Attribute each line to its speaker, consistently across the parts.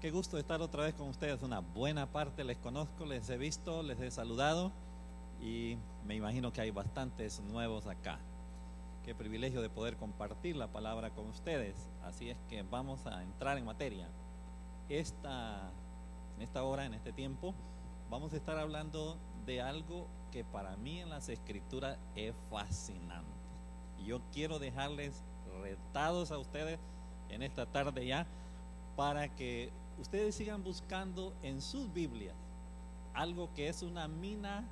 Speaker 1: Qué gusto estar otra vez con ustedes. Una buena parte les conozco, les he visto, les he saludado y me imagino que hay bastantes nuevos acá. Qué privilegio de poder compartir la palabra con ustedes. Así es que vamos a entrar en materia. En esta hora, en este tiempo, vamos a estar hablando de algo que para mí en las Escrituras es fascinante. Y yo quiero dejarles retados a ustedes en esta tarde ya, para que ustedes sigan buscando en sus Biblias algo que es una mina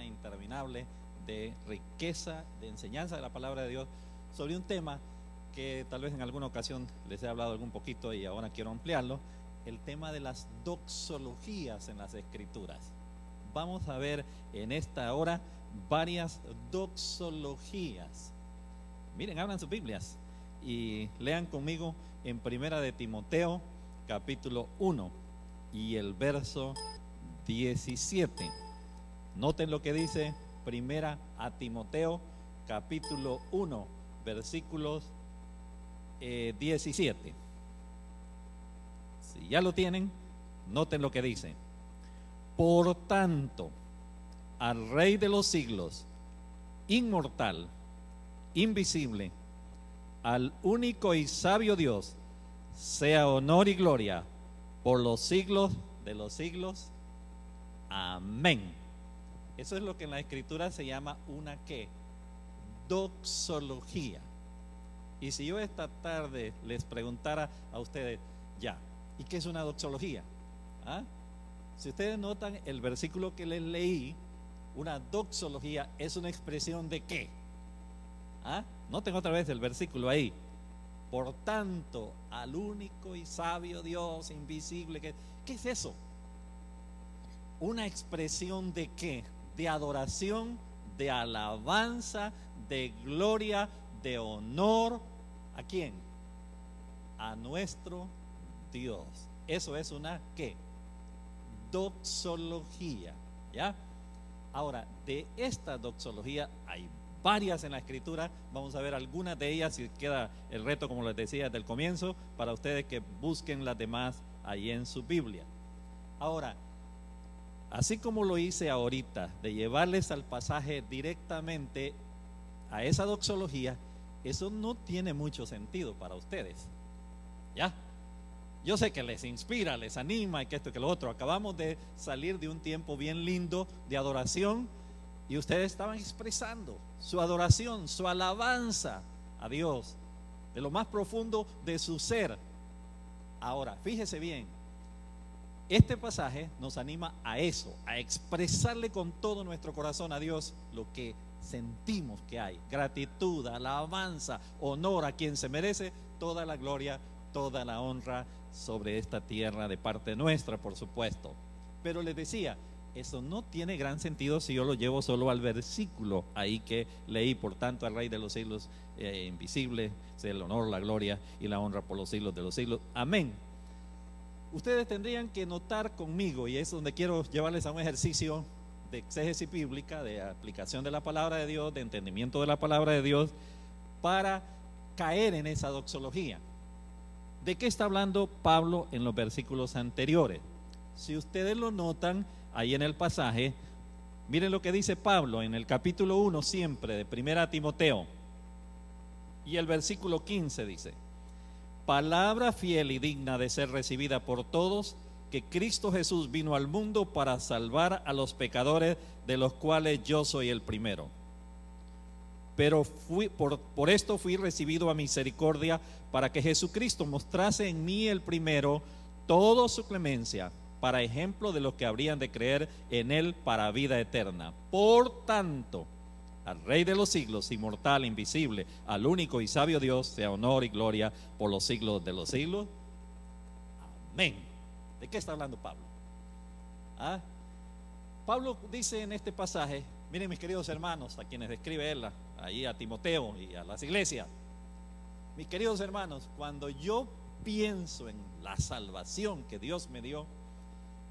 Speaker 1: interminable de riqueza, de enseñanza de la palabra de Dios sobre un tema que tal vez en alguna ocasión les he hablado algún poquito y ahora quiero ampliarlo, el tema de las doxologías en las Escrituras. Vamos a ver en esta hora varias doxologías. Miren, abran sus Biblias y lean conmigo en Primera de Timoteo capítulo 1 y el verso 17. Noten lo que dice Primera a Timoteo capítulo 1 versículos 17. Si ya lo tienen, noten lo que dice: por tanto, al Rey de los siglos, inmortal, invisible, al único y sabio Dios, sea honor y gloria por los siglos de los siglos. Amén. Eso es lo que en la Escritura se llama una ¿qué? Doxología. Y si yo esta tarde les preguntara a ustedes, ya, ¿y qué es una doxología? ¿Ah? Si ustedes notan el versículo que les leí, una doxología es una expresión de ¿qué? ¿Ah? Noten otra vez el versículo ahí. Por tanto, al único y sabio Dios invisible. ¿Qué es eso? Una expresión de ¿qué? De adoración, de alabanza, de gloria, de honor. ¿A quién? A nuestro Dios. Eso es una ¿qué? Doxología. ¿Ya? Ahora, de esta doxología hay varias en la Escritura. Vamos a ver algunas de ellas y queda el reto, como les decía desde el comienzo, para ustedes que busquen las demás ahí en su Biblia. Ahora, así como lo hice ahorita, de llevarles al pasaje directamente a esa doxología, eso no tiene mucho sentido para ustedes. ¿Ya? Yo sé que les inspira, les anima y que esto y que lo otro. Acabamos de salir de un tiempo bien lindo de adoración y ustedes estaban expresando su adoración, su alabanza a Dios, de lo más profundo de su ser. Ahora, fíjese bien, este pasaje nos anima a eso, a expresarle con todo nuestro corazón a Dios lo que sentimos que hay: gratitud, alabanza, honor a quien se merece toda la gloria, toda la honra sobre esta tierra de parte nuestra, por supuesto. Pero les decía, eso no tiene gran sentido si yo lo llevo solo al versículo ahí que leí. Por tanto, al Rey de los siglos invisible, sea el honor, la gloria y la honra por los siglos de los siglos. Amén. Ustedes tendrían que notar conmigo, y es donde quiero llevarles a un ejercicio de exégesis bíblica, de aplicación de la palabra de Dios, de entendimiento de la palabra de Dios, para caer en esa doxología. ¿De qué está hablando Pablo en los versículos anteriores? Si ustedes lo notan ahí en el pasaje, miren lo que dice Pablo en el capítulo 1 siempre de Primera Timoteo, y el versículo 15 dice: palabra fiel y digna de ser recibida por todos, que Cristo Jesús vino al mundo para salvar a los pecadores, de los cuales yo soy el primero. Pero por esto fui recibido a misericordia, para que Jesucristo mostrase en mí el primero toda su clemencia, para ejemplo de los que habrían de creer en él para vida eterna. Por tanto, al Rey de los siglos, inmortal, invisible, al único y sabio Dios, sea honor y gloria por los siglos de los siglos. Amén. ¿De qué está hablando Pablo? ¿Ah? Pablo dice en este pasaje, miren mis queridos hermanos, a quienes escribe él ahí a Timoteo y a las iglesias: mis queridos hermanos, cuando yo pienso en la salvación que Dios me dio,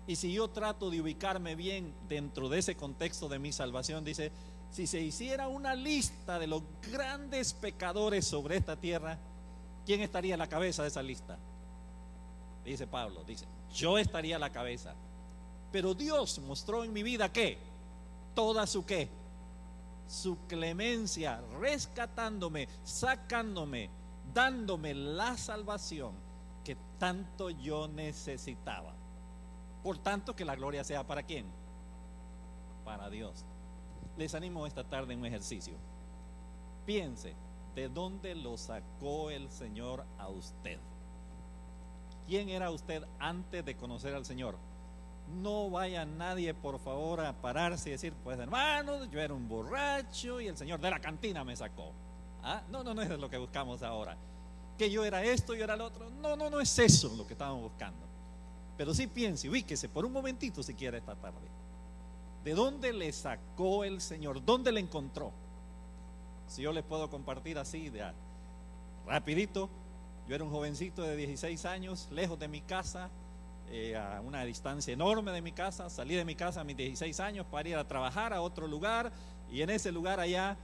Speaker 1: y si yo trato de ubicarme bien dentro de ese contexto de mi salvación, dice, si se hiciera una lista de los grandes pecadores sobre esta tierra, ¿quién estaría en la cabeza de esa lista? dice Pablo, dice, yo estaría a la cabeza. Pero Dios mostró en mi vida ¿qué? Toda su ¿qué? Su clemencia, rescatándome, sacándome, dándome la salvación que tanto yo necesitaba. Por tanto, que la gloria sea ¿para quién? Para Dios. Les animo esta tarde en un ejercicio. Piense, ¿de dónde lo sacó el Señor a usted? ¿Quién era usted antes de conocer al Señor? No vaya nadie, por favor, a pararse y decir, pues hermanos, yo era un borracho y el Señor de la cantina me sacó. ¿Ah? No, no, no es lo que buscamos ahora. Que yo era esto, yo era lo otro. No, no, no es eso lo que estamos buscando. Pero sí piense, ubíquese por un momentito si quiere esta tarde. ¿De dónde le sacó el Señor? ¿Dónde le encontró? Si yo les puedo compartir así, rapidito. Yo era un jovencito de 16 años, lejos de mi casa, a una distancia enorme de mi casa. Salí de mi casa a mis 16 años para ir a trabajar a otro lugar, y en ese lugar allá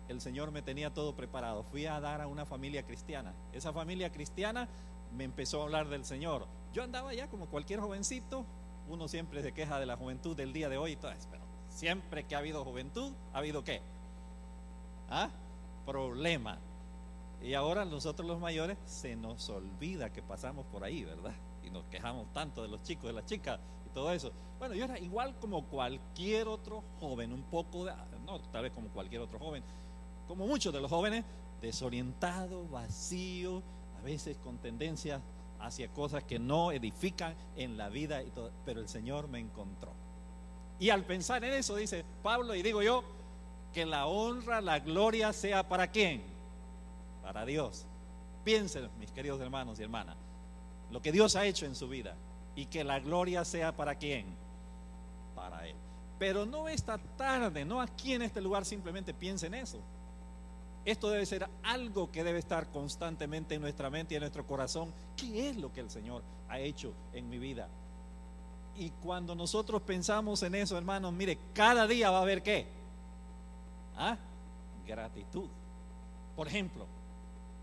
Speaker 1: el Señor me tenía todo preparado. Fui a dar a una familia cristiana. Esa familia cristiana me empezó a hablar del Señor. Yo andaba allá como cualquier jovencito. Uno siempre se queja de la juventud del día de hoy y todo eso, pero siempre que ha habido juventud, ¿ha habido qué? ¿Ah? Problema. Y ahora nosotros los mayores se nos olvida que pasamos por ahí, ¿verdad? Y nos quejamos tanto de los chicos, de las chicas y todo eso. Bueno, yo era igual como cualquier otro joven, un poco no, tal vez como cualquier otro joven, como muchos de los jóvenes, desorientado, vacío, a veces con tendencias hacia cosas que no edifican en la vida y todo. Pero el Señor me encontró. Y al pensar en eso, dice Pablo, y digo yo, que la honra, la gloria sea ¿para quién? Para Dios. Piensen, mis queridos hermanos y hermanas, lo que Dios ha hecho en su vida, y que la gloria sea ¿para quién? Para Él. Pero no esta tarde, no aquí en este lugar, simplemente piensen eso. Esto debe ser algo que debe estar constantemente en nuestra mente y en nuestro corazón. ¿Qué es lo que el Señor ha hecho en mi vida? Y cuando nosotros pensamos en eso, hermanos, mire, cada día va a haber ¿qué? ¿Ah? Gratitud. Por ejemplo,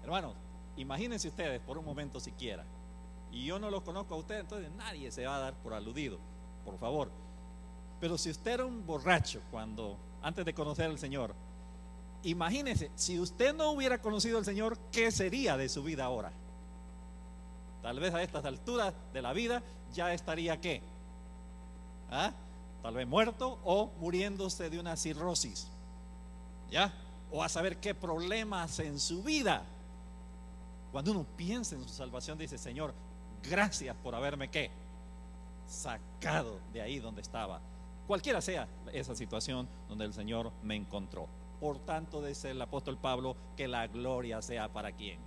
Speaker 1: hermanos, imagínense ustedes por un momento siquiera, y yo no los conozco a ustedes, entonces nadie se va a dar por aludido, por favor. Pero si usted era un borracho antes de conocer al Señor, imagínese, si usted no hubiera conocido al Señor, ¿qué sería de su vida ahora? Tal vez a estas alturas de la vida ya estaría ¿qué? ¿Ah? Tal vez muerto o muriéndose de una cirrosis, ¿ya? O a saber qué problemas en su vida. Cuando uno piensa en su salvación, dice, Señor, gracias por haberme ¿qué? Sacado de ahí donde estaba. Cualquiera sea esa situación donde el Señor me encontró. Por tanto, dice el apóstol Pablo, que la gloria sea ¿para quién?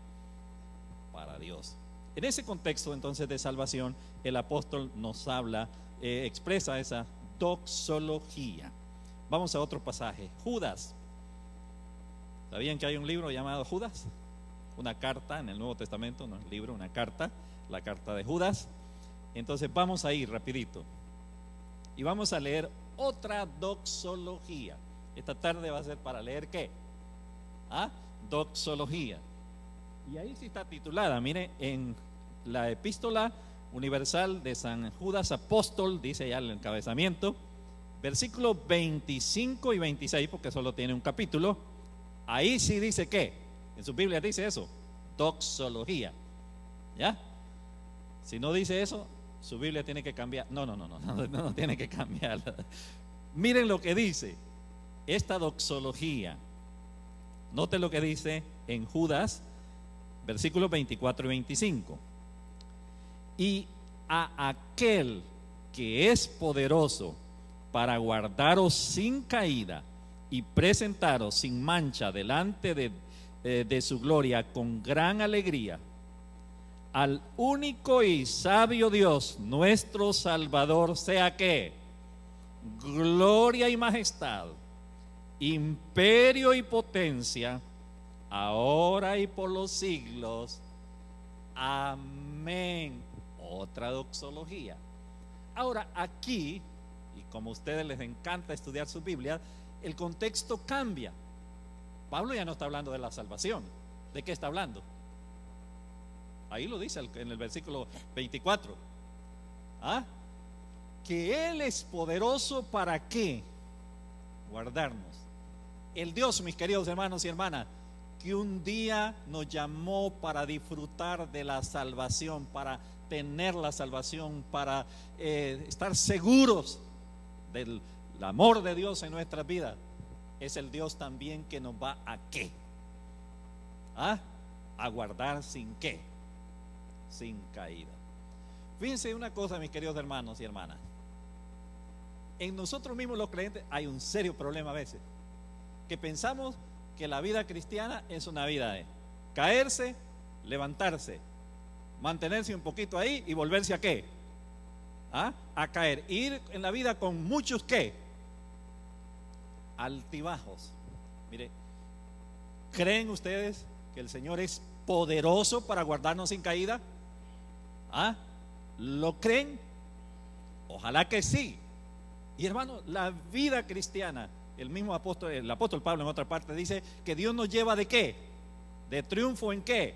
Speaker 1: Para Dios. En ese contexto entonces de salvación, el apóstol nos habla, expresa esa doxología. Vamos a otro pasaje. Judas. ¿Sabían que hay un libro llamado Judas? Una carta en el Nuevo Testamento, no es libro, una carta, la carta de Judas. Entonces vamos a ir rapidito y vamos a leer otra doxología. Esta tarde va a ser para leer ¿qué? ¿Ah? Doxología. Y ahí sí está titulada, mire, en la epístola universal de San Judas Apóstol, dice ya el encabezamiento, versículos 25 y 26, porque solo tiene un capítulo. Ahí sí dice ¿qué? En su Biblia dice eso, doxología. ¿Ya? Si no dice eso, su Biblia tiene que cambiar. No tiene que cambiar. Miren lo que dice esta doxología. Note lo que dice en Judas, versículos 24 y 25. Y a aquel que es poderoso para guardaros sin caída y presentaros sin mancha delante de su gloria con gran alegría, al único y sabio Dios, nuestro Salvador, sea que gloria y majestad, imperio y potencia, ahora y por los siglos. Amén. Otra doxología. Ahora aquí, y como a ustedes les encanta estudiar su Biblia, el contexto cambia. Pablo ya no está hablando de la salvación. ¿De qué está hablando? Ahí lo dice en el versículo 24. ¿Ah? Que Él es poderoso para qué? Guardarnos. El Dios, mis queridos hermanos y hermanas, que un día nos llamó para disfrutar de la salvación, para tener la salvación, para estar seguros del amor de Dios en nuestras vidas, es el Dios también que nos va a qué? ¿Ah? A guardar sin qué? Sin caída. Fíjense una cosa, mis queridos hermanos y hermanas. En nosotros mismos los creyentes hay un serio problema a veces, que pensamos que la vida cristiana es una vida de caerse, levantarse, mantenerse un poquito ahí y volverse a qué? ¿Ah? A caer. Ir en la vida con muchos qué? Altibajos. Mire, ¿creen ustedes que el Señor es poderoso para guardarnos sin caída? ¿Ah? ¿Lo creen? Ojalá que sí. Y hermano, la vida cristiana, el mismo apóstol, el apóstol Pablo en otra parte dice que Dios nos lleva ¿de qué? De triunfo en qué?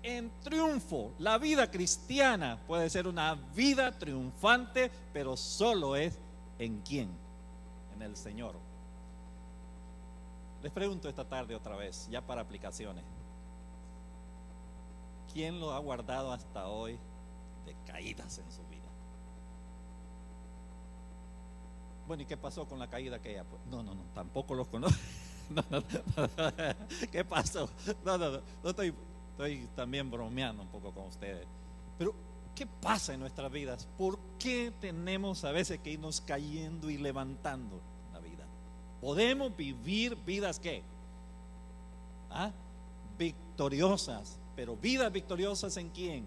Speaker 1: En triunfo. La vida cristiana puede ser una vida triunfante, pero solo es ¿en quién? En el Señor. Les pregunto esta tarde otra vez, ya para aplicaciones. ¿Quién lo ha guardado hasta hoy de caídas en su vida? Bueno, ¿y qué pasó con la caída aquella? Pues, no, tampoco los conozco. No. ¿Qué pasó? No estoy también bromeando un poco con ustedes. Pero, ¿qué pasa en nuestras vidas? ¿Por qué tenemos a veces que irnos cayendo y levantando la vida? Podemos vivir vidas ¿qué? ¿Ah? Victoriosas. Pero vidas victoriosas ¿en quién?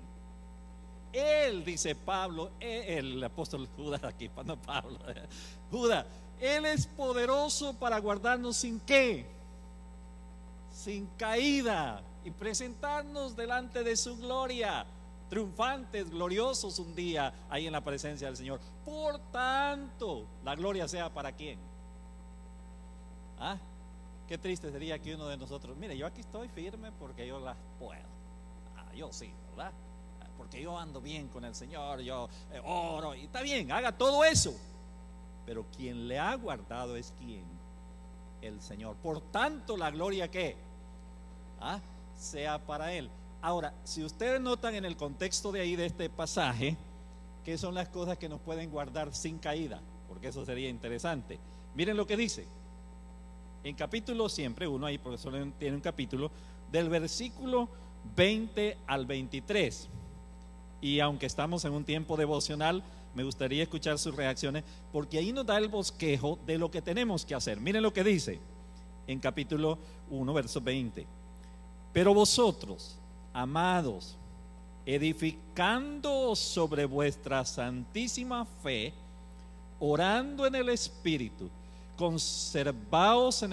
Speaker 1: Él, dice Pablo, el apóstol Judas aquí, no Pablo, Judas, Él es poderoso para guardarnos sin qué, sin caída, y presentarnos delante de su gloria, triunfantes, gloriosos un día ahí en la presencia del Señor. Por tanto, la gloria sea para quién. ¿Ah? Qué triste sería que uno de nosotros, mire, yo aquí estoy firme porque yo las puedo. Yo sí, ¿verdad? Porque yo ando bien con el Señor, yo oro, y está bien, haga todo eso. Pero quien le ha guardado es ¿quién? El Señor. Por tanto, la gloria ¿qué? ¿Ah? Sea para Él. Ahora, si ustedes notan en el contexto de ahí de este pasaje, ¿qué son las cosas que nos pueden guardar sin caída? Porque eso sería interesante. Miren lo que dice. En capítulo, siempre uno ahí, porque solo tiene un capítulo, del versículo 20 al 23. Y aunque estamos en un tiempo devocional, me gustaría escuchar sus reacciones, porque ahí nos da el bosquejo de lo que tenemos que hacer. Miren lo que dice en capítulo 1, verso 20. Pero vosotros, amados, edificando sobre vuestra santísima fe, orando en el Espíritu, conservaos en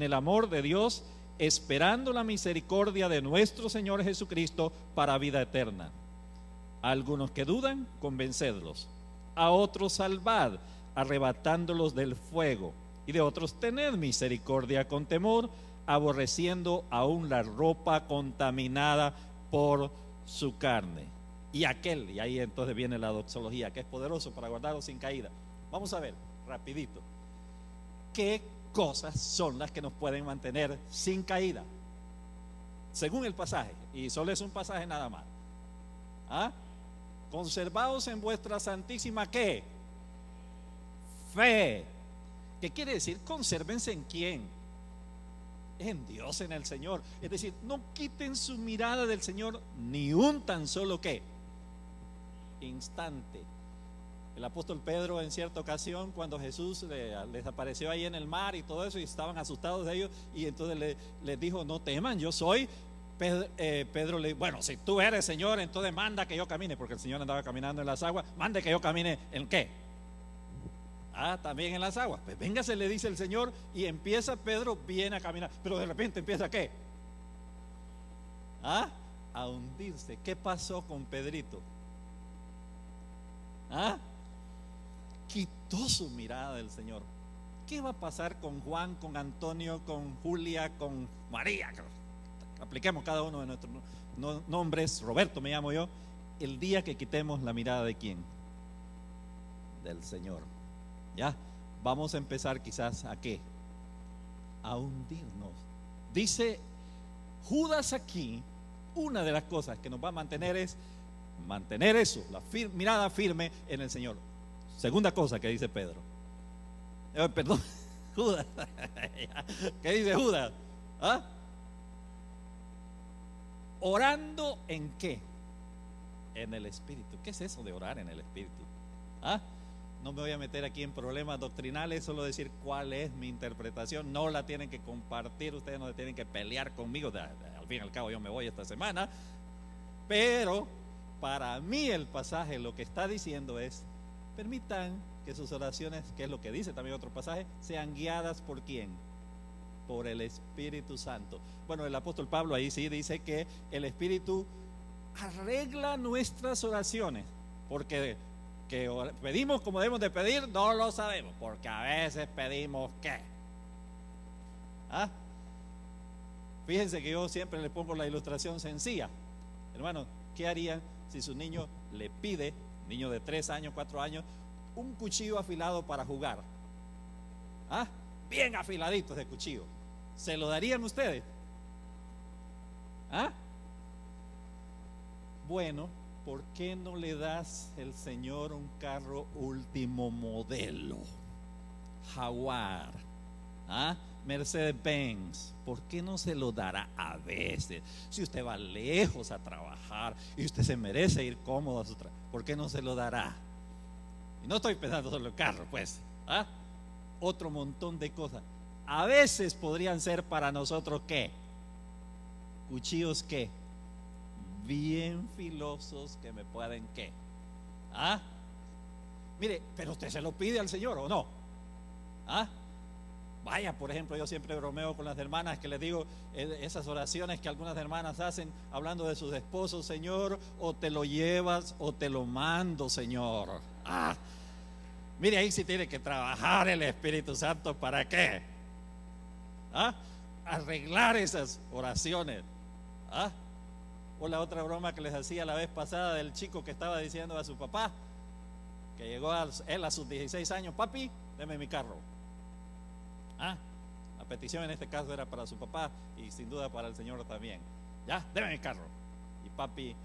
Speaker 1: el amor de Dios, esperando la misericordia de nuestro Señor Jesucristo para vida eterna. A algunos que dudan, convencedlos. A otros salvad, arrebatándolos del fuego. Y de otros tened misericordia con temor, aborreciendo aún la ropa contaminada por su carne. Y ahí entonces viene la doxología, que es poderoso para guardarlos sin caída. Vamos a ver, rapidito, ¿qué cosas son las que nos pueden mantener sin caída? Según el pasaje, y solo es un pasaje nada más. ¿Ah? Conservaos en vuestra santísima ¿qué? Fe. ¿Qué quiere decir? Consérvense en quién. En Dios, en el Señor. Es decir, no quiten su mirada del Señor ni un tan solo ¿qué? Instante. El apóstol Pedro en cierta ocasión, cuando Jesús les apareció ahí en el mar y todo eso, y estaban asustados de ellos, y entonces les dijo: no teman, yo soy. Pedro le dijo: bueno, si tú eres Señor, entonces manda que yo camine, porque el Señor andaba caminando en las aguas. Mande que yo camine ¿en qué? También en las aguas. Pues véngase, le dice el Señor, y empieza Pedro, viene a caminar, pero de repente empieza ¿qué? A hundirse. ¿Qué pasó con Pedrito? Quitó su mirada del Señor. ¿Qué va a pasar con Juan, con Antonio, con Julia, con María? Apliquemos cada uno de nombres, Roberto me llamo yo, el día que quitemos la mirada de quién, del Señor. Ya, vamos a empezar quizás a qué, a hundirnos. Dice Judas aquí, una de las cosas que nos va a mantener es mantener eso, la mirada firme en el Señor. Segunda cosa que dice Pedro, perdón, Judas. ¿Qué dice Judas? ¿Ah? ¿Orando en qué? En el Espíritu. ¿Qué es eso de orar en el Espíritu? ¿Ah? No me voy a meter aquí en problemas doctrinales, solo decir cuál es mi interpretación. No la tienen que compartir, ustedes no tienen que pelear conmigo. Al fin y al cabo yo me voy esta semana. Pero para mí el pasaje lo que está diciendo es: permitan que sus oraciones, que es lo que dice también otro pasaje, sean guiadas ¿por quién? Por el Espíritu Santo. Bueno, el apóstol Pablo ahí sí dice que el Espíritu arregla nuestras oraciones, porque que pedimos como debemos de pedir, no lo sabemos, porque a veces pedimos ¿qué? ¿Ah? Fíjense que yo siempre le pongo la ilustración sencilla. Hermano, ¿qué harían si su niño le pide, niño de 3 años, 4 años, un cuchillo afilado para jugar? ¿Ah? Bien afiladito ese cuchillo. ¿Se lo darían ustedes? ¿Ah? Bueno, ¿por qué no le das el Señor un carro último modelo? Jaguar, ¿ah? Mercedes-Benz. ¿Por qué no se lo dará a veces? Si usted va lejos a trabajar y usted se merece ir cómodo a su trabajo, ¿por qué no se lo dará? Y no estoy pensando solo en el carro, pues, ¿ah? Otro montón de cosas. A veces podrían ser para nosotros ¿qué? Cuchillos ¿qué? Bien filosos que me pueden ¿qué? ¿Ah? Mire, pero usted se lo pide al Señor ¿o no? ¿Ah? Vaya, por ejemplo, yo siempre bromeo con las hermanas que les digo esas oraciones que algunas hermanas hacen hablando de sus esposos: Señor, o te lo llevas o te lo mando, Señor. Ah, mire, ahí sí tiene que trabajar el Espíritu Santo. ¿Para qué? ¿Ah? Arreglar esas oraciones. ¿Ah? O la otra broma que les hacía la vez pasada del chico que estaba diciendo a su papá, que llegó él a sus 16 años: papi, deme mi carro. ¿Ah? La petición en este caso era para su papá y sin duda para el Señor también. Ya, deme mi carro. Y papi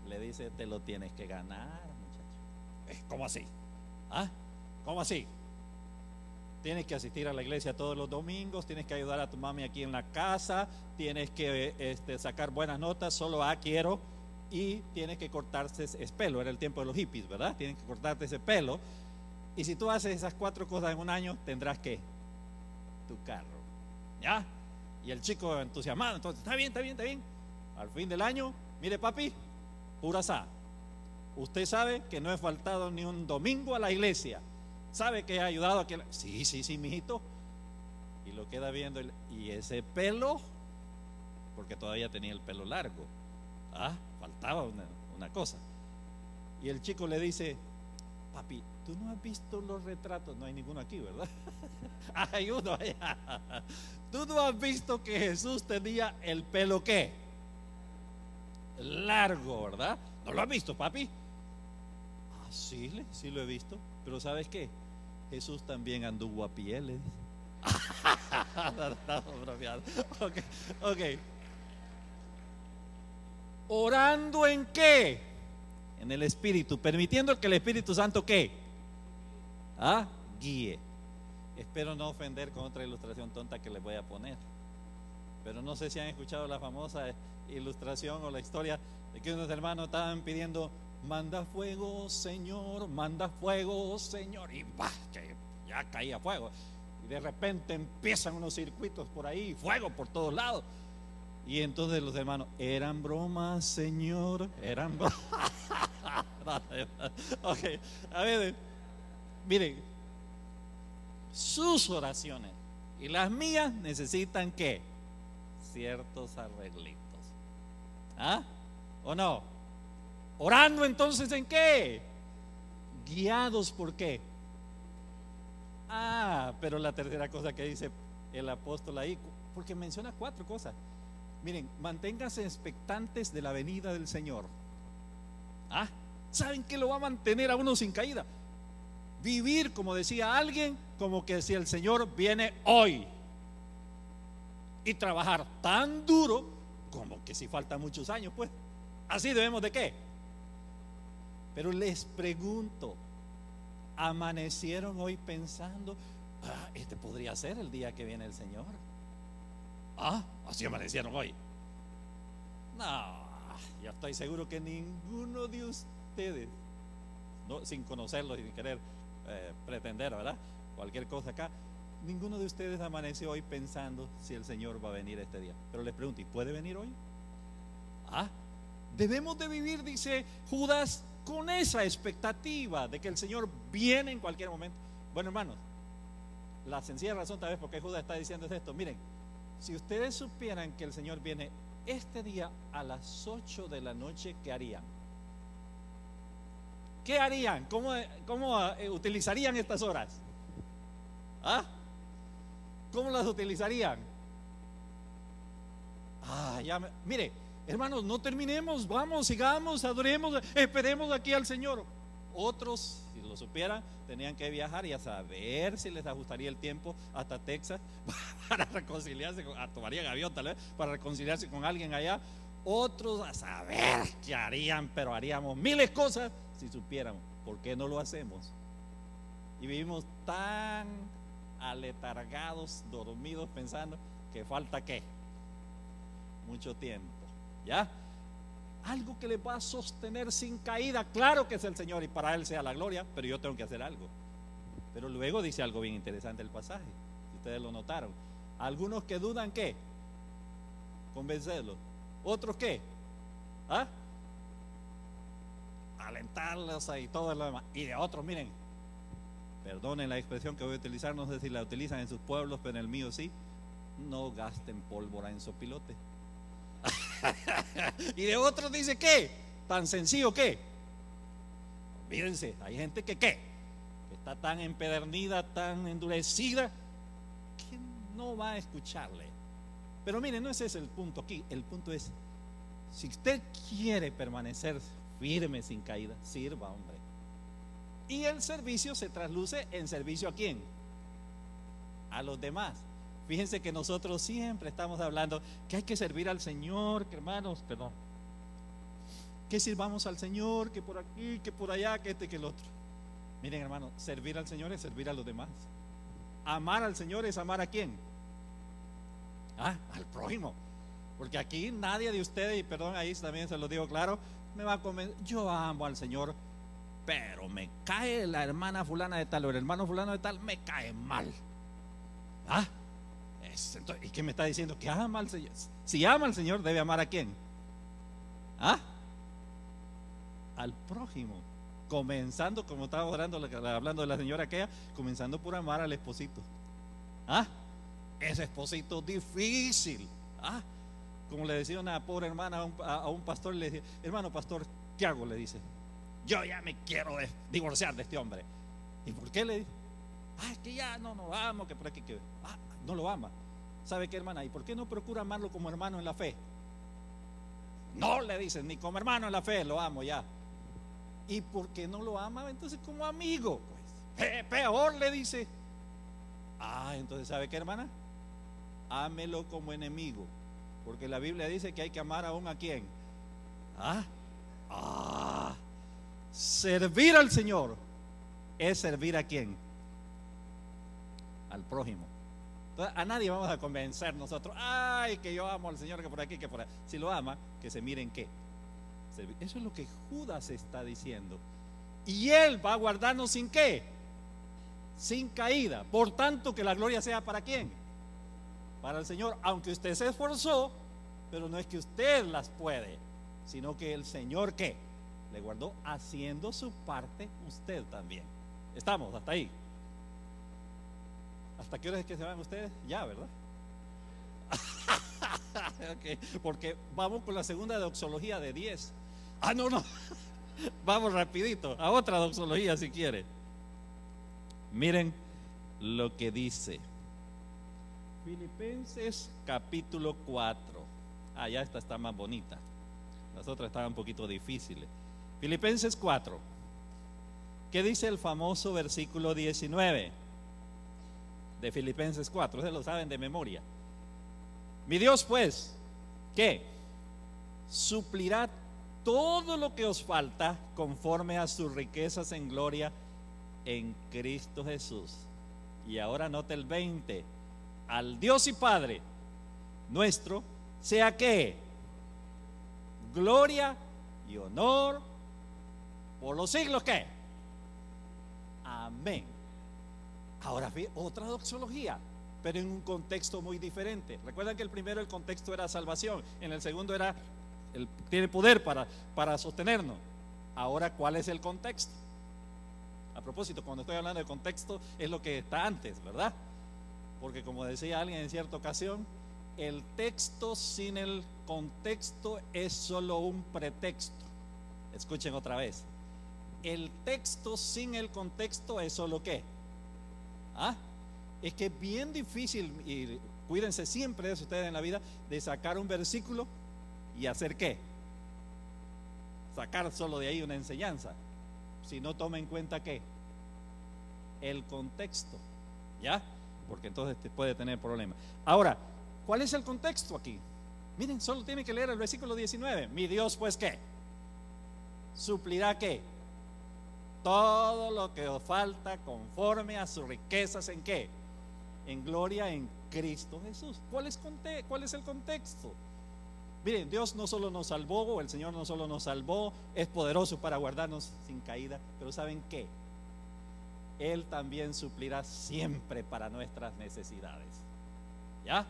Speaker 1: le dice: te lo tienes que ganar, muchacho. ¿Cómo así? ¿Ah? ¿Cómo así? Tienes que asistir a la iglesia todos los domingos, tienes que ayudar a tu mami aquí en la casa, tienes que sacar buenas notas, solo quiero, y tienes que cortarse ese pelo. Era el tiempo de los hippies, ¿verdad? Tienes que cortarte ese pelo. Y si tú haces esas 4 cosas en un año, tendrás que tu carro. ¿Ya? Y el chico entusiasmado, entonces, está bien, está bien, está bien. Al fin del año, mire papi, pura sa. Usted sabe que no he faltado ni un domingo a la iglesia. ¿Sabe que he ayudado a que? Sí, mijito. Y lo queda viendo y ese pelo, porque todavía tenía el pelo largo. Ah, faltaba una cosa. Y el chico le dice: papi, ¿tú no has visto los retratos? No hay ninguno aquí, ¿verdad? Hay uno allá. ¿Tú no has visto que Jesús tenía el pelo qué? Largo, ¿verdad? ¿No lo has visto, papi? Ah, sí lo he visto. Pero ¿sabes qué? Jesús también anduvo a pieles. Ok. ¿Orando en qué? En el Espíritu, permitiendo que el Espíritu Santo ¿qué? Guíe. Espero no ofender con otra ilustración tonta que les voy a poner, pero no sé si han escuchado la famosa ilustración o la historia de que unos hermanos estaban pidiendo: manda fuego, Señor, y que ya caía fuego, y de repente empiezan unos circuitos por ahí, fuego por todos lados. Y entonces los hermanos: eran bromas, Señor, eran bromas. Ok, a ver, miren, sus oraciones y las mías necesitan ¿qué? Ciertos arreglitos. ¿Ah? ¿O no? Orando entonces ¿en qué? Guiados ¿por qué? Pero la tercera cosa que dice el apóstol ahí, porque menciona 4 cosas. Miren, manténganse expectantes de la venida del Señor. ¿Saben qué lo va a mantener a uno sin caída? Vivir, como decía alguien, como que si el Señor viene hoy, y trabajar tan duro como que si faltan muchos años, pues. Así debemos de qué. Pero les pregunto, ¿amanecieron hoy pensando, este podría ser el día que viene el Señor? Así amanecieron hoy. No, yo estoy seguro que ninguno de ustedes, no, sin conocerlos y sin querer pretender, ¿verdad? Cualquier cosa acá, ninguno de ustedes amaneció hoy pensando si el Señor va a venir este día. Pero les pregunto, ¿y puede venir hoy? Debemos de vivir, dice Judas, con esa expectativa de que el Señor viene en cualquier momento. Bueno, hermanos, la sencilla razón tal vez por qué Judas está diciendo es esto. Miren, si ustedes supieran que el Señor viene este día a las 8 de la noche, ¿qué harían? ¿Qué harían? ¿Cómo utilizarían estas horas? ¿Cómo las utilizarían? Mire, hermanos, no terminemos, vamos, sigamos, adoremos, esperemos aquí al Señor. Otros, si lo supieran, tenían que viajar y a saber si les ajustaría el tiempo hasta Texas para reconciliarse, tomarían avión tal vez, para reconciliarse con alguien allá. Otros a saber qué harían, pero haríamos miles de cosas si supiéramos. ¿Por qué no lo hacemos? Y vivimos tan aletargados, dormidos, pensando que falta ¿qué? Mucho tiempo, ¿ya? Algo que le va a sostener sin caída. Claro que es el Señor y para Él sea la gloria, pero yo tengo que hacer algo. Pero luego dice algo bien interesante el pasaje, si ustedes lo notaron. Algunos que dudan, ¿qué? Convencerlos. Otros, ¿qué? Alentarlos y todo lo demás. Y de otros, miren, perdonen la expresión que voy a utilizar, no sé si la utilizan en sus pueblos, pero en el mío sí. No gasten pólvora en sopilote. Y de otros dice ¿qué? Tan sencillo ¿qué? Olvídense, hay gente que ¿qué? Que está tan empedernida, tan endurecida, que no va a escucharle. Pero miren, no ese es el punto aquí. El punto es, si usted quiere permanecer firme sin caída, sirva, hombre. Y el servicio se trasluce en servicio ¿a quién? A los demás. Fíjense que nosotros siempre estamos hablando que hay que servir al Señor, que hermanos, perdón, que sirvamos al Señor, que por aquí, que por allá, que que el otro. Miren, hermanos, servir al Señor es servir a los demás. Amar al Señor es amar ¿a quién? Al prójimo. Porque aquí nadie de ustedes, y perdón, ahí también se lo digo claro, me va a convencer. Yo amo al Señor, pero me cae la hermana fulana de tal o el hermano fulano de tal, me cae mal. Entonces, ¿y qué me está diciendo? Que ama al Señor. Si ama al Señor, debe amar ¿a quién? Al prójimo. Comenzando, como estaba hablando de la señora aquella, comenzando por amar al esposito. Ese esposito difícil. Como le decía una pobre hermana a un pastor, le decía, hermano pastor, ¿qué hago? Le dice, yo ya me quiero divorciar de este hombre. ¿Y por qué? Le dice, es que ya no lo amo, que por aquí que no lo ama. ¿Sabe qué, hermana? ¿Y por qué no procura amarlo como hermano en la fe? No, le dicen, ni como hermano en la fe, lo amo ya. ¿Y por qué no lo ama? Entonces como amigo, pues peor, le dice. Entonces ¿sabe qué, hermana? Ámelo como enemigo, porque la Biblia dice que hay que amar aún ¿a quién? Servir al Señor es servir ¿a quién? Al prójimo. Entonces, a nadie vamos a convencer nosotros, que yo amo al Señor, que por aquí, que por ahí. Si lo ama, que se miren qué. Eso es lo que Judas está diciendo. Y Él va a guardarnos sin qué, sin caída. Por tanto, que la gloria sea ¿para quién? Para el Señor. Aunque usted se esforzó, pero no es que usted las puede, sino que el Señor ¿qué? Le guardó haciendo su parte usted también. Estamos hasta ahí. ¿Hasta qué hora es que se van ustedes? Ya, ¿verdad? Okay, porque vamos con la segunda doxología de 10. No. Vamos rapidito a otra doxología si quiere. Miren lo que dice Filipenses capítulo 4. Ah, ya esta está más bonita. Las otras estaban un poquito difíciles. Filipenses 4. ¿Qué dice el famoso versículo 19 de Filipenses 4? Ustedes lo saben de memoria. Mi Dios pues, ¿qué? Suplirá todo lo que os falta conforme a sus riquezas en gloria en Cristo Jesús. Y ahora nota el 20. Al Dios y Padre nuestro sea que gloria y honor por los siglos, ¿qué? Amén. Ahora otra doxología, pero en un contexto muy diferente. Recuerdan que el primero, el contexto era salvación, en el segundo era tiene poder para sostenernos. Ahora, ¿cuál es el contexto? A propósito, cuando estoy hablando de contexto, es lo que está antes, ¿verdad? Porque como decía alguien en cierta ocasión, el texto sin el contexto es solo un pretexto. Escuchen otra vez. El texto sin el contexto es solo ¿qué? Es que es bien difícil, y cuídense siempre de eso ustedes en la vida, de sacar un versículo y hacer ¿qué? Sacar solo de ahí una enseñanza, si no toma en cuenta ¿qué? El contexto, ¿ya? Porque entonces te puede tener problemas. Ahora, ¿cuál es el contexto aquí? Miren, solo tienen que leer el versículo 19. Mi Dios pues ¿qué? Suplirá ¿qué? Todo lo que os falta conforme a sus riquezas en ¿qué? En gloria en Cristo Jesús. ¿Cuál es el contexto? Miren, Dios no solo nos salvó, o el Señor no solo nos salvó, es poderoso para guardarnos sin caída, pero ¿saben qué? Él también suplirá siempre para nuestras necesidades. ¿Ya?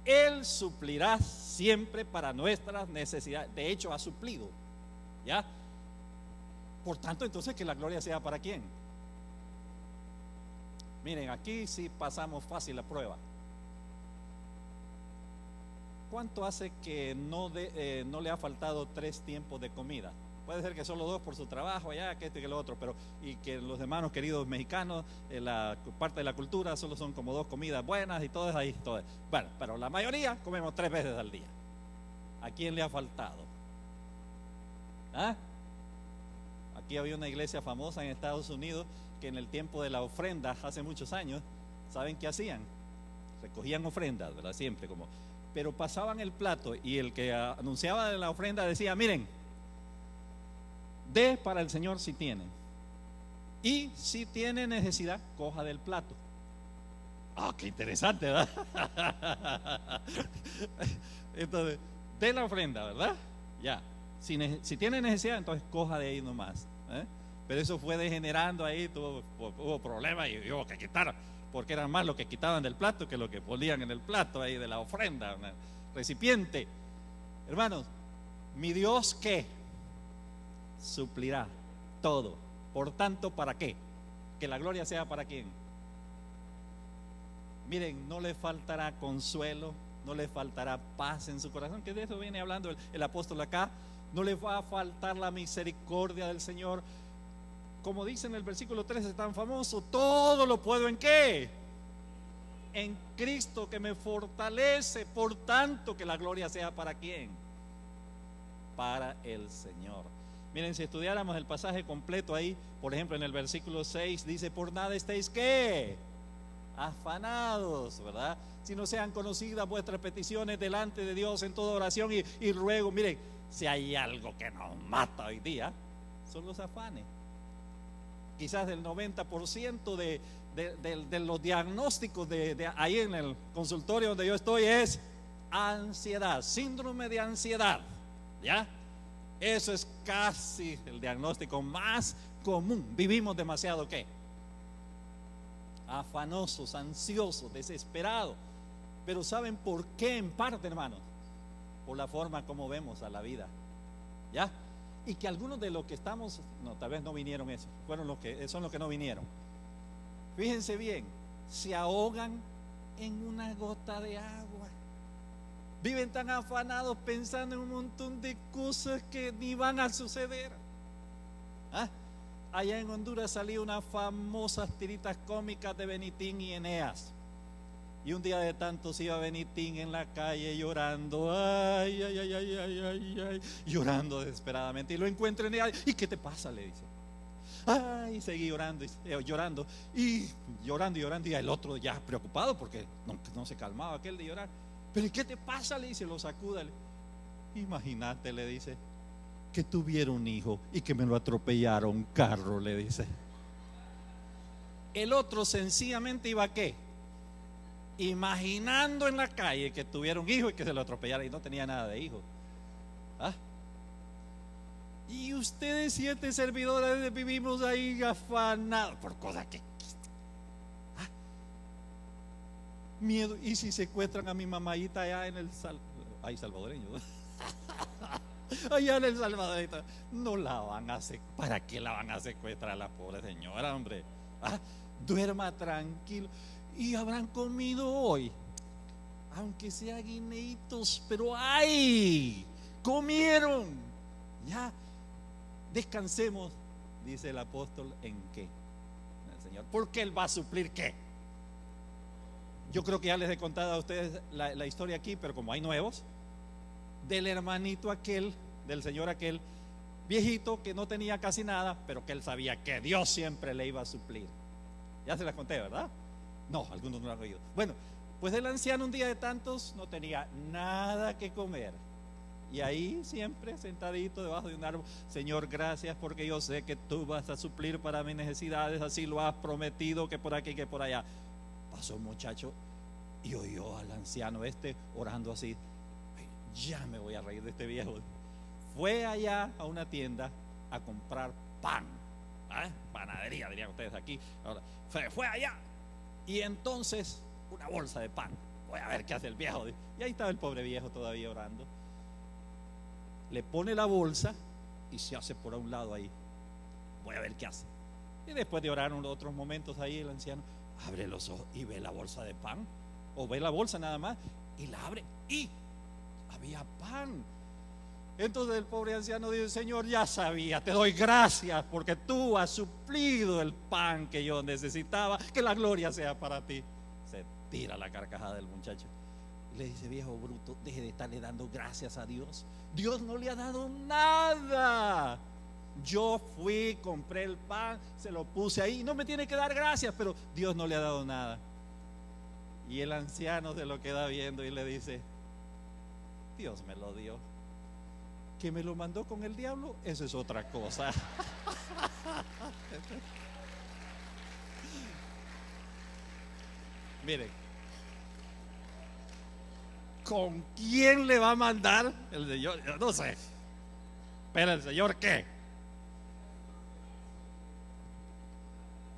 Speaker 1: Él suplirá siempre para nuestras necesidades. De hecho, ha suplido. ¿Ya? Por tanto, entonces, que la gloria sea para ¿quién? Miren, aquí sí pasamos fácil la prueba. ¿Cuánto hace que no le ha faltado 3 tiempos de comida? Puede ser que solo 2 por su trabajo allá, que esto y que lo otro, pero y que los hermanos queridos mexicanos, la parte de la cultura, solo son como 2 comidas buenas y todas ahí, todas. Bueno, pero la mayoría comemos 3 veces al día. ¿A quién le ha faltado? Aquí había una iglesia famosa en Estados Unidos que en el tiempo de la ofrenda, hace muchos años, ¿saben qué hacían? Recogían ofrendas, ¿verdad? Siempre como... Pero pasaban el plato y el que anunciaba la ofrenda decía, miren, dé para el Señor si tiene. Y si tiene necesidad, coja del plato. Qué interesante, ¿verdad? Entonces, dé la ofrenda, ¿verdad? Ya. Si tiene necesidad, entonces coja de ahí nomás. Pero eso fue degenerando ahí, hubo problemas y hubo que quitar, porque eran más lo que quitaban del plato que lo que ponían en el plato ahí de la ofrenda, recipiente. Hermanos, mi Dios ¿qué? Suplirá todo. Por tanto, ¿para qué? Que la gloria sea para quién. Miren, no le faltará consuelo, no le faltará paz en su corazón, que de eso viene hablando el apóstol acá. No le va a faltar la misericordia del Señor. Como dice en el versículo 13 tan famoso, todo lo puedo ¿en qué? En Cristo que me fortalece. Por tanto, que la gloria sea para ¿quién? Para el Señor. Miren, si estudiáramos el pasaje completo ahí, por ejemplo en el versículo 6 dice, por nada estéis ¿qué? Afanados, ¿verdad? Si no sean conocidas vuestras peticiones delante de Dios en toda oración y ruego. Miren, si hay algo que nos mata hoy día, son los afanes. Quizás del 90% de los diagnósticos de ahí en el consultorio donde yo estoy es ansiedad, síndrome de ansiedad. ¿Ya? Eso es casi el diagnóstico más común. Vivimos demasiado ¿qué? Afanosos, ansiosos, desesperados. Pero ¿saben por qué? En parte, hermanos, por la forma como vemos a la vida. ¿Ya? Y que algunos de los que estamos, no, tal vez no vinieron eso, son los que no vinieron. Fíjense bien, se ahogan en una gota de agua. Viven tan afanados pensando en un montón de cosas que ni van a suceder. Allá en Honduras salió unas famosas tiritas cómicas de Benitín y Eneas. Y un día de tantos iba Benitín en la calle llorando, ay, ay, ay, ay, ay, ay, ay, llorando desesperadamente. Y lo encuentra en ella, ¿y qué te pasa?, le dice. Ay, seguí llorando, llorando, y llorando y llorando. Y el otro ya preocupado porque no se calmaba aquel de llorar. ¿Pero qué te pasa?, le dice, lo sacuda. Imagínate, le dice, que tuviera un hijo y que me lo atropellara un carro, le dice. El otro sencillamente iba a ¿qué? Imaginando en la calle que tuviera un hijo y que se lo atropellara, y no tenía nada de hijo. ¿Ah? Y ustedes 7 servidores vivimos ahí afanados por cosas que ¿ah? Miedo. Y si secuestran a mi mamayita allá en el salvadoreño, allá en el Salvador, no la van a secuestrar. ¿Para qué la van a secuestrar a la pobre señora, hombre? ¿Ah? Duerma tranquilo. Y habrán comido hoy, aunque sea guineitos, pero ¡ay! Comieron. Ya, descansemos, dice el apóstol, ¿en qué? En el Señor. Porque Él va a suplir ¿qué? Yo creo que ya les he contado a ustedes la historia aquí, pero como hay nuevos, del hermanito aquel, del señor aquel, viejito, que no tenía casi nada, pero que él sabía que Dios siempre le iba a suplir. Ya se las conté, ¿verdad? No, algunos no lo han oído. Bueno, pues el anciano un día de tantos no tenía nada que comer. Y ahí siempre sentadito debajo de un árbol, Señor, gracias porque yo sé que tú vas a suplir para mis necesidades, así lo has prometido, que por aquí, que por allá. Pasó un muchacho y oyó al anciano orando así. Ya me voy a reír de este viejo. Fue allá a una tienda a comprar pan. Panadería dirían ustedes aquí. Ahora, fue allá. Y entonces una bolsa de pan. Voy a ver qué hace el viejo. Y ahí estaba el pobre viejo todavía orando. Le pone la bolsa y se hace por un lado ahí. Voy a ver qué hace. Y después de orar unos otros momentos ahí, el anciano abre los ojos y ve la bolsa de pan. O ve la bolsa nada más y la abre y había pan. Entonces el pobre anciano dice: Señor, ya sabía, te doy gracias porque tú has suplido el pan que yo necesitaba, que la gloria sea para ti. Se tira la carcajada del muchacho y le dice: viejo bruto, deje de estarle dando gracias a Dios. Dios no le ha dado nada. Yo fui, compré el pan, se lo puse ahí, no me tiene que dar gracias, pero Dios no le ha dado nada. Y el anciano se lo queda viendo y le dice: Dios me lo dio. Que me lo mandó con el diablo, eso es otra cosa. Miren, ¿con quién le va a mandar el Señor? Yo no sé. Pero el Señor, ¿qué?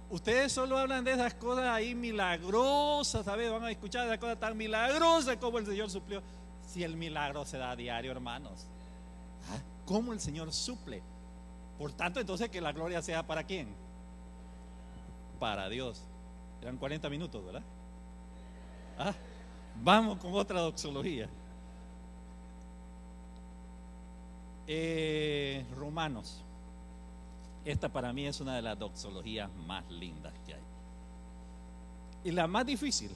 Speaker 1: Ustedes solo hablan de esas cosas ahí milagrosas, ¿sabes? Van a escuchar esas cosas tan milagrosas como el Señor suplió. Si el milagro se da a diario, hermanos. ¿Cómo el Señor suple? Por tanto, entonces, que la gloria sea ¿para quién? Para Dios. Eran 40 minutos, ¿verdad? Vamos con otra doxología. Romanos. Esta para mí es una de las doxologías más lindas que hay. Y la más difícil.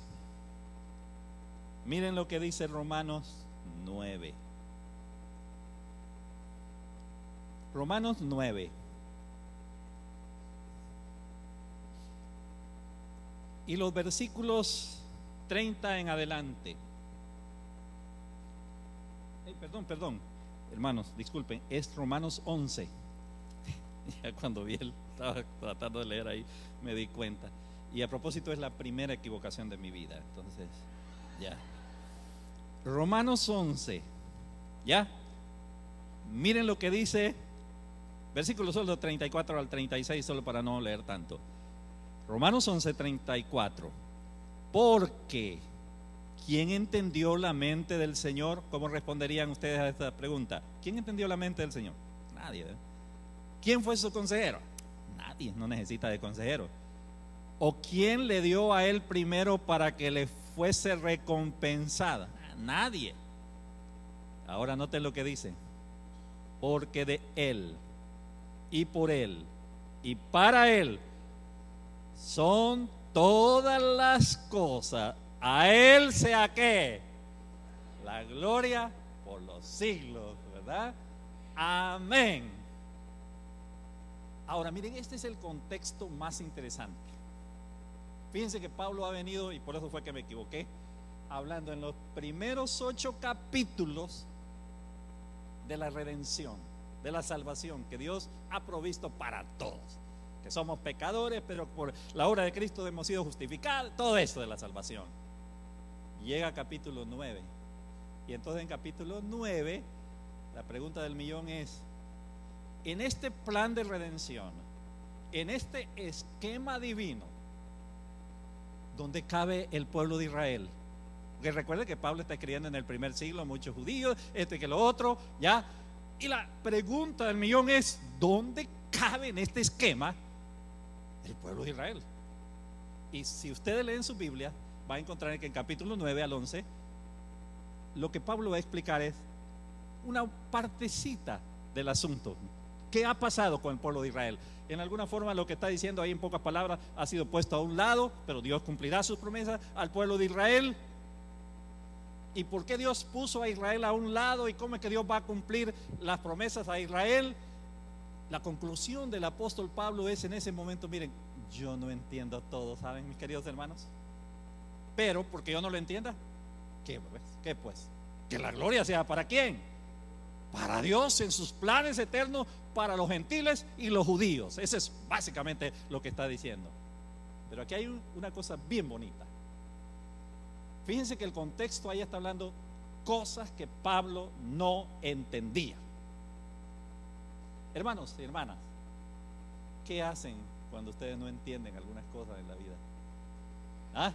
Speaker 1: Miren lo que dice Romanos 9. Romanos 9. Y los versículos 30 en adelante. Perdón, hermanos, disculpen, es Romanos 11. Ya cuando estaba tratando de leer ahí, me di cuenta. Y a propósito, es la primera equivocación de mi vida. Entonces, ya. Romanos 11. ¿Ya? Miren lo que dice. Versículos solo 34 al 36, solo para no leer tanto. Romanos 11, 34. Porque ¿quién entendió la mente del Señor? ¿Cómo responderían ustedes a esta pregunta? ¿Quién entendió la mente del Señor? Nadie, ¿eh? ¿Quién fue su consejero? Nadie, no necesita de consejero. ¿O quién le dio a él primero para que le fuese recompensada? Nadie. Ahora noten lo que dice. Porque de él y por él y para él son todas las cosas, A Él sea ¿qué? La gloria por los siglos, ¿verdad? Amén. Ahora miren, este es el contexto más interesante. Fíjense que Pablo ha venido, y por eso fue que me equivoqué, hablando en los primeros 8 capítulos de la redención, de la salvación que Dios ha provisto para todos, que somos pecadores, pero por la obra de Cristo hemos sido justificados, todo esto de la salvación. Llega capítulo 9, y entonces en capítulo 9 la pregunta del millón es: en este plan de redención, en este esquema divino, ¿dónde cabe el pueblo de Israel? Porque recuerde que Pablo está escribiendo en el primer siglo, muchos judíos, que lo otro, ¿ya? Y la pregunta del millón es: ¿dónde cabe en este esquema el pueblo de Israel? Y si ustedes leen su Biblia, va a encontrar que en capítulo 9 al 11, lo que Pablo va a explicar es una partecita del asunto. ¿Qué ha pasado con el pueblo de Israel? En alguna forma lo que está diciendo ahí en pocas palabras ha sido puesto a un lado, pero Dios cumplirá sus promesas al pueblo de Israel. ¿Y por qué Dios puso a Israel a un lado? ¿Y cómo es que Dios va a cumplir las promesas a Israel? La conclusión del apóstol Pablo es en ese momento: miren, yo no entiendo todo, ¿saben, mis queridos hermanos? Pero porque yo no lo entienda, ¿qué pues? Que la gloria sea ¿para quién? Para Dios en sus planes eternos, para los gentiles y los judíos. Eso es básicamente lo que está diciendo. Pero aquí hay una cosa bien bonita. Fíjense que el contexto ahí está hablando cosas que Pablo no entendía. Hermanos y hermanas, ¿qué hacen cuando ustedes no entienden algunas cosas en la vida? ¿Ah?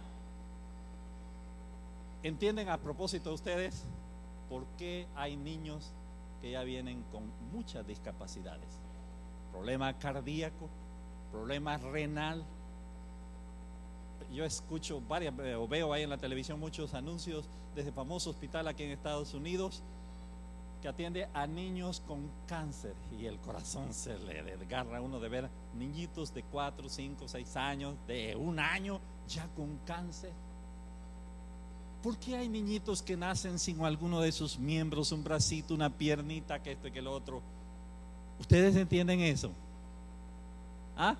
Speaker 1: ¿Entienden a propósito de ustedes por qué hay niños que ya vienen con muchas discapacidades? Problema cardíaco, problema renal. Yo escucho o veo ahí en la televisión muchos anuncios de ese famoso hospital aquí en Estados Unidos que atiende a niños con cáncer, y el corazón se le desgarra a uno de ver niñitos de 4, 5, 6 años, de 1 año ya con cáncer. ¿Por qué hay niñitos que nacen sin alguno de sus miembros, un bracito, una piernita, que esto y que lo otro? ¿Ustedes entienden eso? ¿Ah?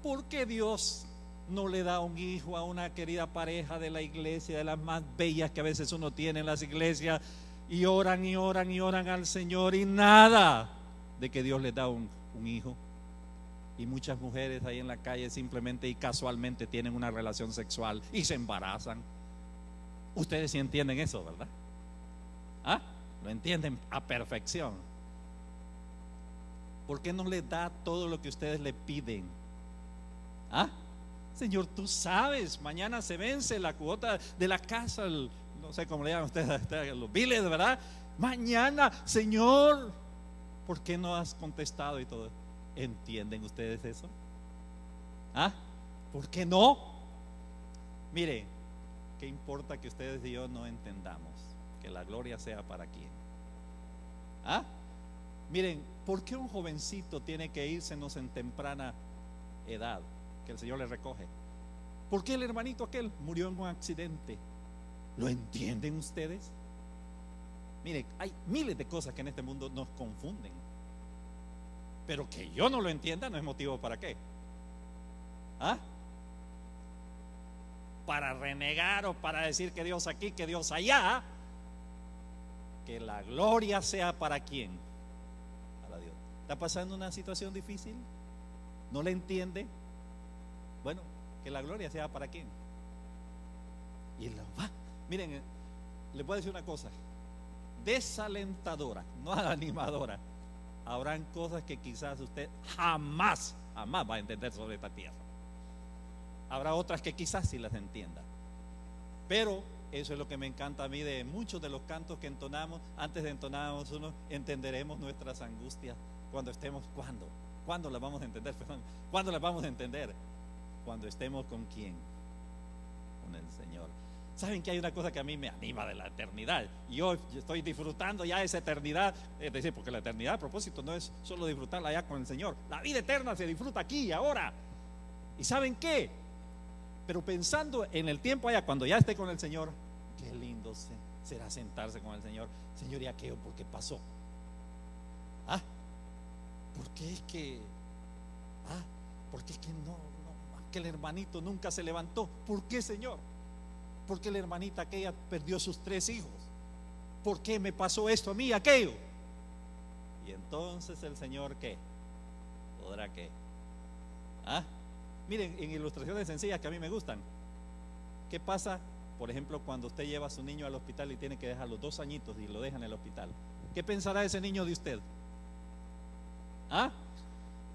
Speaker 1: ¿Por qué Dios no le da un hijo a una querida pareja de la iglesia, de las más bellas que a veces uno tiene en las iglesias, y oran y oran y oran al Señor, y nada de que Dios les da un hijo? Y muchas mujeres ahí en la calle simplemente y casualmente tienen una relación sexual y se embarazan. Ustedes sí entienden eso, ¿verdad? ¿Ah? Lo entienden a perfección. ¿Por qué no les da todo lo que ustedes le piden? ¿Ah? Señor, tú sabes, mañana se vence la cuota de la casa, no sé cómo le llaman ustedes, los biles, ¿verdad? Mañana, Señor, ¿por qué no has contestado y todo? ¿Entienden ustedes eso? ¿Ah? ¿Por qué no? Mire, ¿qué importa que ustedes y yo no entendamos? Que la gloria sea para quién. ¿Ah? Miren, ¿por qué un jovencito tiene que irsenos en temprana edad, que el Señor le recoge? ¿Por qué el hermanito aquel murió en un accidente? ¿Lo entienden ustedes? Miren, hay miles de cosas que en este mundo nos confunden, pero que yo no lo entienda no es motivo para qué. ¿Ah? Para renegar o para decir que Dios aquí, que Dios allá. Que la gloria sea para quién. Para Dios. ¿Está pasando una situación difícil? ¿No le entiende? Bueno, que la gloria sea para quién. Y miren, les voy a decir una cosa desalentadora, no animadora. Habrán cosas que quizás usted jamás va a entender sobre esta tierra. Habrá otras que quizás sí las entienda. Pero eso es lo que me encanta a mí de muchos de los cantos que entonamos. Antes de entonarnos uno, entenderemos nuestras angustias cuando estemos. ¿Cuándo las vamos a entender? ¿Cuándo las vamos a entender? Cuando estemos con quién. Con el Señor. Saben que hay una cosa que a mí me anima de la eternidad. Y yo estoy disfrutando ya esa eternidad. Es decir, porque la eternidad a propósito no es solo disfrutarla allá con el Señor. La vida eterna se disfruta aquí y ahora. ¿Y saben qué? Pero pensando en el tiempo allá, cuando ya esté con el Señor, qué lindo será sentarse con el Señor. Señor, ¿y aquello por qué pasó? ¿Ah? ¿Por qué es que aquel hermanito nunca se levantó? ¿Por qué, Señor? ¿Por qué la hermanita aquella perdió sus 3 hijos? ¿Por qué me pasó esto a mí, aquello? Y entonces el Señor, ¿qué? ¿Podrá qué? Miren, en ilustraciones sencillas que a mí me gustan. ¿Qué pasa, por ejemplo, cuando usted lleva a su niño al hospital y tiene que dejar los 2 añitos y lo deja en el hospital? ¿Qué pensará ese niño de usted?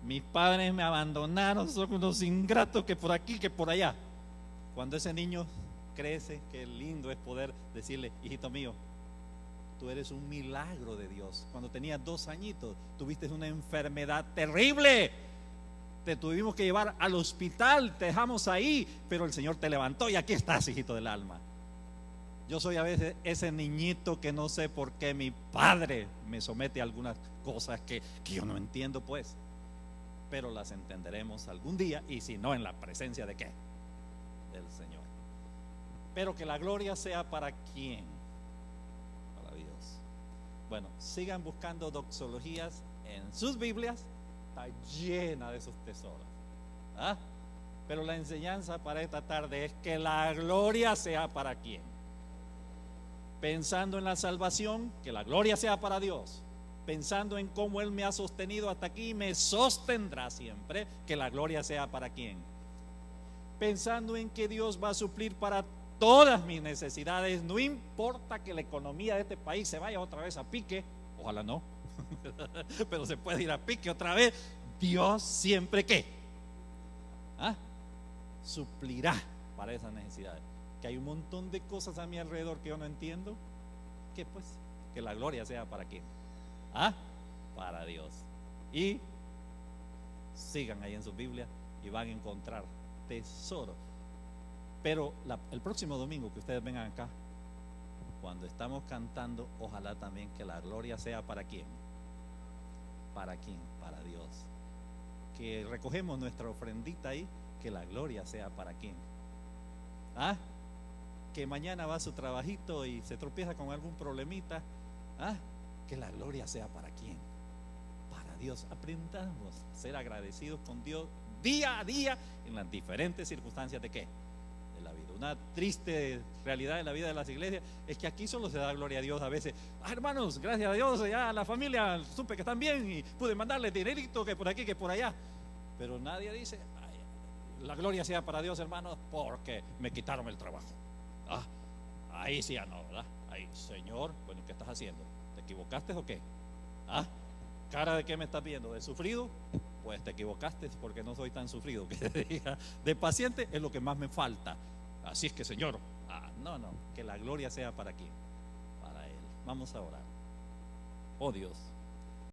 Speaker 1: Mis padres me abandonaron, son unos ingratos, que por aquí, que por allá. Cuando ese niño crece, qué lindo es poder decirle: hijito mío, tú eres un milagro de Dios. Cuando tenías 2 añitos tuviste una enfermedad terrible, te tuvimos que llevar al hospital, te dejamos ahí, pero el Señor te levantó y aquí estás, hijito del alma. Yo soy a veces ese niñito que no sé por qué mi padre me somete a algunas cosas que yo no entiendo, pues, pero las entenderemos algún día, y si no, en la presencia de ¿qué? Del Señor. Pero que la gloria sea para ¿quién? Para Dios. Bueno, sigan buscando doxologías en sus Biblias, está llena de esos tesoros. Pero la enseñanza para esta tarde es que la gloria sea para ¿quién? Pensando en la salvación, que la gloria sea para Dios. Pensando en cómo Él me ha sostenido hasta aquí y me sostendrá siempre, que la gloria sea para ¿quién? Pensando en que Dios va a suplir para todas mis necesidades, no importa que la economía de este país se vaya otra vez a pique, ojalá no, pero se puede ir a pique otra vez. Dios siempre ¿qué? Suplirá para esas necesidades. Que hay un montón de cosas a mi alrededor que yo no entiendo, que pues, que la gloria sea para ¿quién? Para Dios. Y sigan ahí en su Biblia y van a encontrar tesoro. Pero el próximo domingo que ustedes vengan acá, cuando estamos cantando, ojalá también que la gloria sea para ¿quién? ¿Para quién? Para Dios. Que recogemos nuestra ofrendita ahí, que la gloria sea para ¿quién? Que mañana va a su trabajito y se tropieza con algún problemita, que la gloria sea para ¿quién? Para Dios. Aprendamos a ser agradecidos con Dios día a día en las diferentes circunstancias de ¿qué? De la vida. Una triste realidad de la vida de las iglesias es que aquí solo se da gloria a Dios a veces. Hermanos, gracias a Dios, ya la familia supe que están bien y pude mandarles dinerito, que por aquí, que por allá. Pero nadie dice: la gloria sea para Dios, hermanos, porque me quitaron el trabajo. Ahí sí ya no, ¿verdad? Ahí, Señor, bueno, ¿qué estás haciendo? ¿Te equivocaste o qué? ¿Cara de qué me estás viendo? ¿De sufrido? Pues te equivocaste, porque no soy tan sufrido. Que te diga, de paciente es lo que más me falta. Así es que, Señor, no, que la gloria sea para quién, para Él. Vamos a orar. Oh Dios,